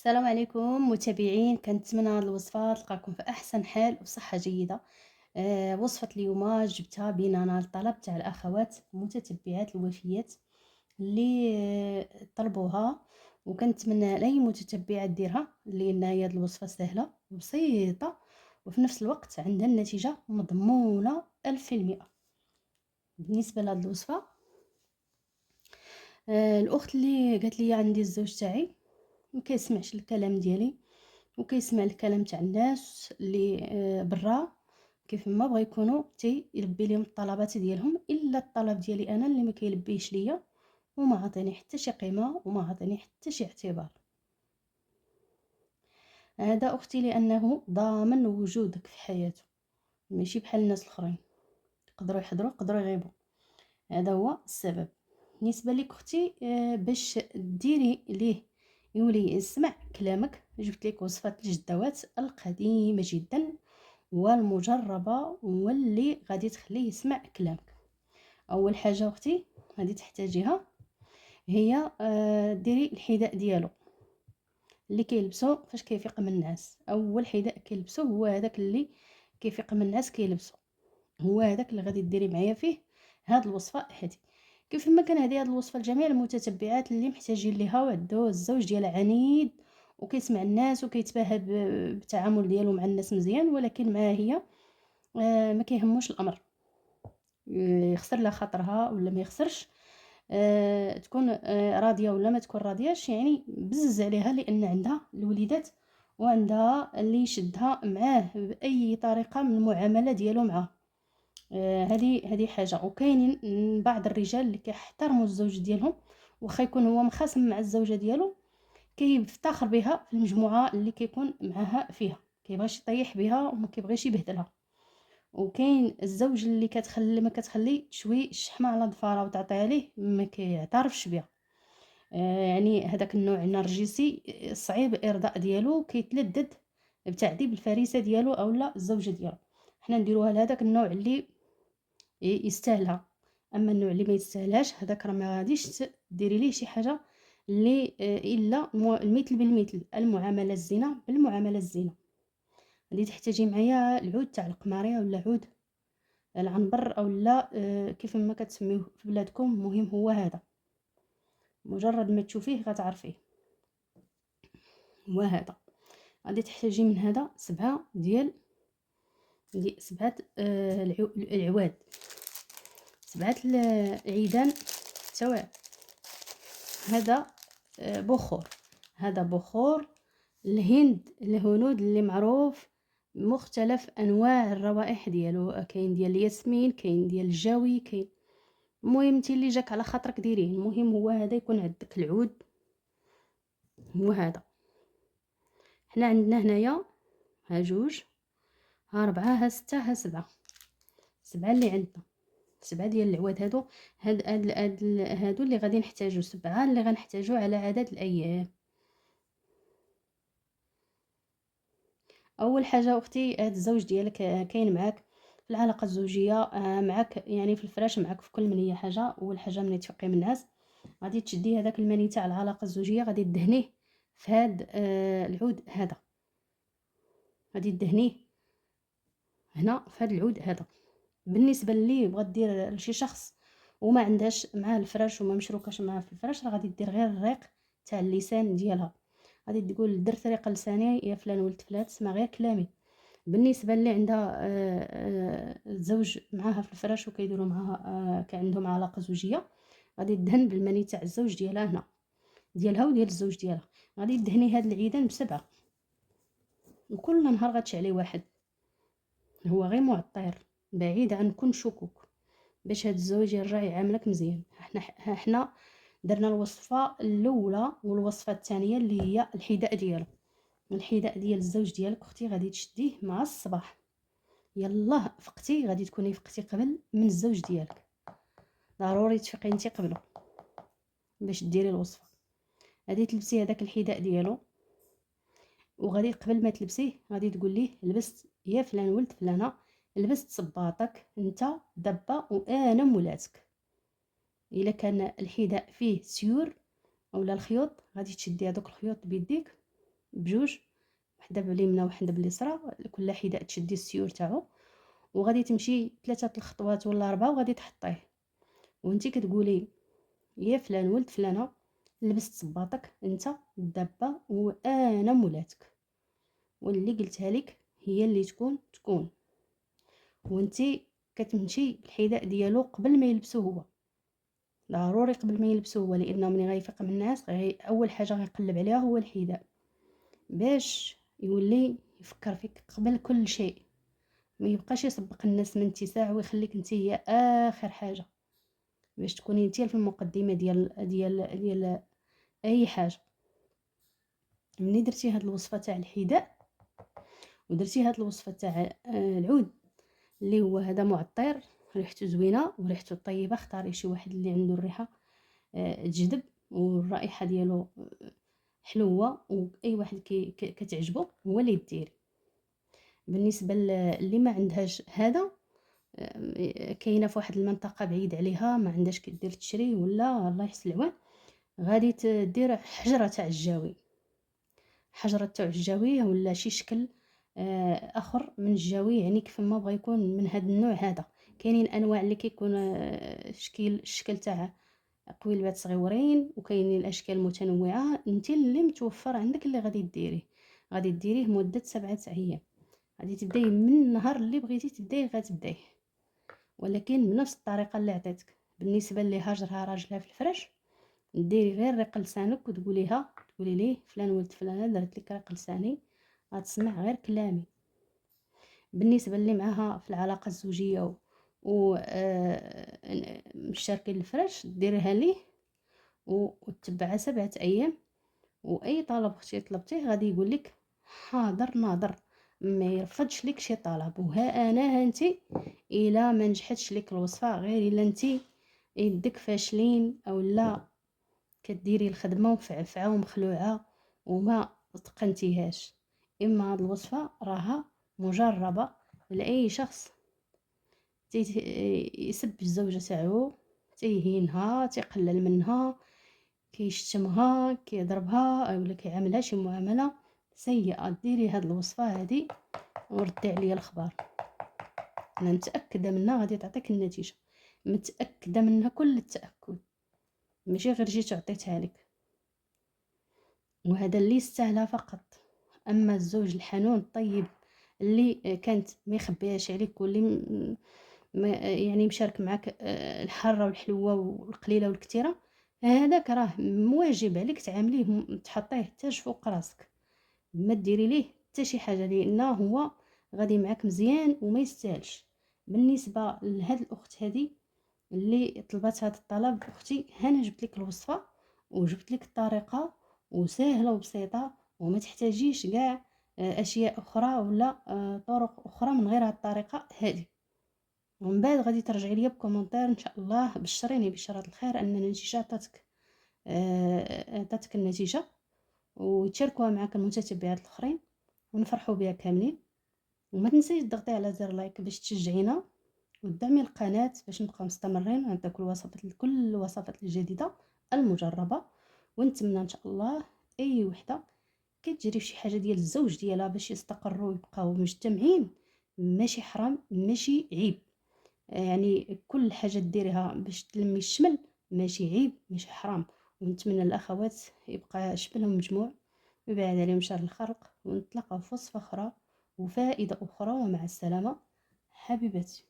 السلام عليكم متابعين، كنتمنى هاد الوصفة تلقاكم في احسن حال وصحة جيدة. وصفة اليوم جبتها بنانا الطلب تاع الاخوات المتتبعات الوفيات اللي طلبوها، وكنتمنى لاي متتبعة ديرها لان هي هاد الوصفة سهلة وبسيطة، وفي نفس الوقت عندها النتيجة مضمونة 1000%. بالنسبة لهاد الوصفة، الاخت اللي قالت لي عندي الزوج تاعي ما كيسمعش الكلام ديالي وكيسمع الكلام تاع الناس اللي برا، كيف ما بغا يكونوا يلبي لهم الطلبات ديالهم، الا الطلب ديالي انا اللي ما كيلبيش ليا وما عطيني حتى شي قيمه وما عطيني حتى شي اعتبار. هذا اختي لانه ضامن وجودك في حياته، ماشي بحال الناس الاخرين يقدروا يحضروا يقدروا يغيبوا. هذا هو السبب. بالنسبه لك اختي، باش ديري ليه يولي يسمع كلامك، جبت لك وصفه الجدوات القديمه جدا والمجربه واللي غادي تخليه يسمع كلامك. اول حاجه اختي غادي تحتاجيها هي ديري الحذاء ديالو اللي كيلبسو فاش كيفيق من النعاس. اول حذاء كيلبسو هو هذاك اللي كيفيق من النعاس كيلبسو، هو هذاك اللي غادي ديري معايا فيه هاد الوصفه هذه. كيف ما كان هذه هاد الوصفه لجميع المتتبعات اللي محتاجين ليها وعندو الزوج ديالها عنيد وكيسمع الناس وكيتباهى بالتعامل ديالو مع الناس مزيان، ولكن معها هي ما كيهموش الامر، يخسر لها خاطرها ولا ما يخسرش، تكون راضيه ولا ما تكون راضياش، يعني بزز عليها لان عندها الوليدات وعندها اللي يشدها معاه باي طريقه من المعامله ديالو معاه. هذه حاجه. وكاينين بعض الرجال اللي كيحترموا الزوج ديالهم واخا يكون هو مخاصم مع الزوجه ديالو، كيفتخر بها في المجموعه اللي كيكون معاها فيها، كيبغيش يطيح بها وما كيبغيش يبهدلها. وكاين الزوج اللي ما كتخلي شوي الشحمه على ضفارها وتعطيها ليه ما كيعترفش بها. يعني هذاك النوع النرجسي صعيب الارضاء ديالو، كيتلذذ بتعذيب الفريسه ديالو اولا الزوجه ديالو. حنا نديروها لهذاك النوع اللي يستاهلها. اما النوع اللي ما يستاهلهاش هذاك راه ما غاديش ديري ليه شي حاجه اللي الا المثل بالمثل، المعامله الزينه بالمعامله الزينه. اللي تحتاجي معايا العود تاع القماريه ولا عود العنبر او لا، كيف ما كتسميوه في بلادكم، مهم هو هذا. مجرد ما تشوفيه غتعرفيه هو هذا. غادي تحتاجي من هذا سبعه العواد، سبعه العيدان سواء. هذا بخور، هذا بخور الهنود اللي معروف مختلف انواع الروائح ديالو، كاين ديال الياسمين، كاين ديال الجوي، كاين. المهم انت اللي جاك على خاطرك ديريه، المهم هو هذا يكون عندك العود هو هذا. حنا عندنا هنايا ها جوج ها ربعة ها ستة ها سبعة، سبعة اللي عندنا، سبعة ديال العواد هادو. هادو اللي غادي نحتاجو، سبعة اللي غنحتاجو على عدد الايام. اول حاجه اختي، هاد الزوج ديالك كاين معاك في العلاقه الزوجيه، معاك يعني في الفراش، معاك في كل من هي حاجه. اول حاجه ملي تفيقي من النعاس غادي تشدي هذاك المني تاع العلاقه الزوجيه، غادي دهنيه في هاد العود هذا، غادي دهنيه هنا في هاد العود هذا. بالنسبه لي بغات دير لشي شخص وما عندهاش معاه الفراش وما مشروكاش معاه في الفراش، راه غادي دير غير الريق تاع اللسان ديالها، غادي تقول درت ريق لساني يا فلان ولد فلان، تسمع غير كلامي. بالنسبه اللي عندها الزوج معاها في الفراش وكيديروا معاها كان عندهم علاقه زوجيه، غادي تدهن بالمني تاع الزوج ديالها هنا، ديالها وديال الزوج ديالها. غادي تدهني هاد العيدان بسبعه، وكل نهار غتشعلي واحد، هو غير معطر بعيد عن كل شكوك، باش هاد الزوج يرجع يعاملك مزيان. حنا درنا الوصفه الاولى والوصفه الثانيه اللي هي الحذاء ديالو. الحذاء ديال الزوج ديالك اختي غادي تشديه مع الصباح، يلا فقتي غادي تكوني فقتي قبل من الزوج ديالك، ضروري تفيقي انت قبله باش ديري الوصفه. غادي تلبسي هذاك الحذاء ديالو، وغادي قبل ما تلبسيه غادي تقول ليه لبست يا فلان ولد فلانه، لبست صباطك انت دابا وانا مولاتك. الا كان الحذاء فيه سيور اولا الخيوط غادي تشدي هذوك الخيوط بيديك بجوج، وحده باليمنى وحده باليسرى، كل حذاء تشدي السيور تاعو، وغادي تمشي 3 الخطوات ولا 4 وغادي تحطيه، وانت كتقولي يا فلان ولد فلانه لبست صباطك انت دابا وانا مولاتك، واللي قلتها لك هي اللي تكون، وانت كتمشي الحذاء ديالو قبل ما يلبسو هو، ضروري قبل ما يلبسو هو، لانه ملي غيفيق من الناس اول حاجه غيقلب عليها هو الحذاء، باش يولي يفكر فيك قبل كل شيء، ما يبقاش يسبق الناس من اتساع ويخليك انت هي اخر حاجه، باش تكوني انت في المقدمه ديال اي حاجه. ملي درتي هاد الوصفه تاع الحذاء ودرتي هاد الوصفه تاع العود اللي هو هذا معطر، ريحته زوينه وريحته طيبه، اختاري شي واحد اللي عنده الريحه تجذب والرائحه ديالو حلوه، واي واحد كتعجبو هو اللي ديري. بالنسبه اللي ما عندهاش هذا، كاينه في واحد المنطقه بعيد عليها ما عندهاش كدير تشري ولا الله يحسن العوان، غادي تدير حجره تاع الجاوي، حجره تاع الجاوي ولا شي شكل اخر من الجاوي، يعني كيف ما بغى يكون من هذا النوع. هذا كاينين انواع اللي كيكون الشكل تاع قويلبات صغيورين، وكاينين الاشكال متنوعه، انت اللي متوفر عندك اللي غادي ديريه مده 7 ايام، غادي تبداي من النهار اللي بغيتي تبداي غتبداي، ولكن بنفس الطريقه اللي عطيتك. بالنسبه اللي هاجرها راجلها في الفراش، ديري غير ريق لسانك وتقولي ليه فلان ولد فلانه درت لك ريق لساني، غتسمع غير كلامي. بالنسبه اللي معاها في العلاقه الزوجيه و مشاركين الفراش، ديريها ليه وتتبعها 7 ايام، واي طلب اختي طلبتيه غادي يقول لك حاضر ناظر، ما يرفضش لك شي طلب. وها انا هانتي الا ما نجحتش لك الوصفه، غير الا انتي يدك فاشلين او لا كديري الخدمه مفعفعه ومخلوعه وما اتقنتيهاش، اما هاد الوصفه راها مجربه لاي شخص يسب الزوجه تاعو، تيهينها، تيقلل منها، كيشتمها، كيضربها اولا كيعاملها شي معامله سيئه. ديري هاد الوصفه هادي وردي عليا الخبر، انا متاكده منها غادي تعطيك النتيجه، متاكده منها كل التاكد، ماشي غير جيت عطيتها لك. وهذا اللي يستاهلها فقط. اما الزوج الحنون الطيب اللي كانت ما يخبيهاش عليك، واللي يعني مشارك معك الحاره والحلوه والقليله والكثيره، هذاك راه مواجب عليك تعامليه تحطيه تاج فوق راسك، ما ديري ليه حتى شي حاجه، لانه هو غادي معك مزيان وما يستاهلش. بالنسبه لهاد الاخت هذه اللي طلبت هذا الطلب، اختي انا جبت لك الوصفه وجبت لك الطريقه، وسهله وبسيطه، وما تحتاجيش كاع اشياء اخرى ولا طرق اخرى من غير هذه الطريقه هذه. ومن بعد غادي ترجعي لي بكومونتير ان شاء الله، بشريني بشاره الخير ان النتيجه عطاتك النتيجه، وتشاركوها معك المتتبعات الاخرين ونفرحوا بها كاملين. وما تنسيش تضغطي على زر لايك باش تشجعينا وتدعمي القناه باش نبقاو مستمرين ونعطيو كل الوصفات الجديده المجربه. ونتمنى ان شاء الله اي وحده كتجري في شي حاجه ديال الزوج ديالها باش يستقروا ويبقاو مجتمعين، ماشي حرام ماشي عيب، يعني كل حاجه ديريها باش تلمي الشمل ماشي عيب ماشي حرام. ونتمنى الاخوات يبقى شملهم مجموع ويبعد عليهم شر الخلق، ونتلاقاو في وصفه اخرى وفائده اخرى، ومع السلامه حبيباتي.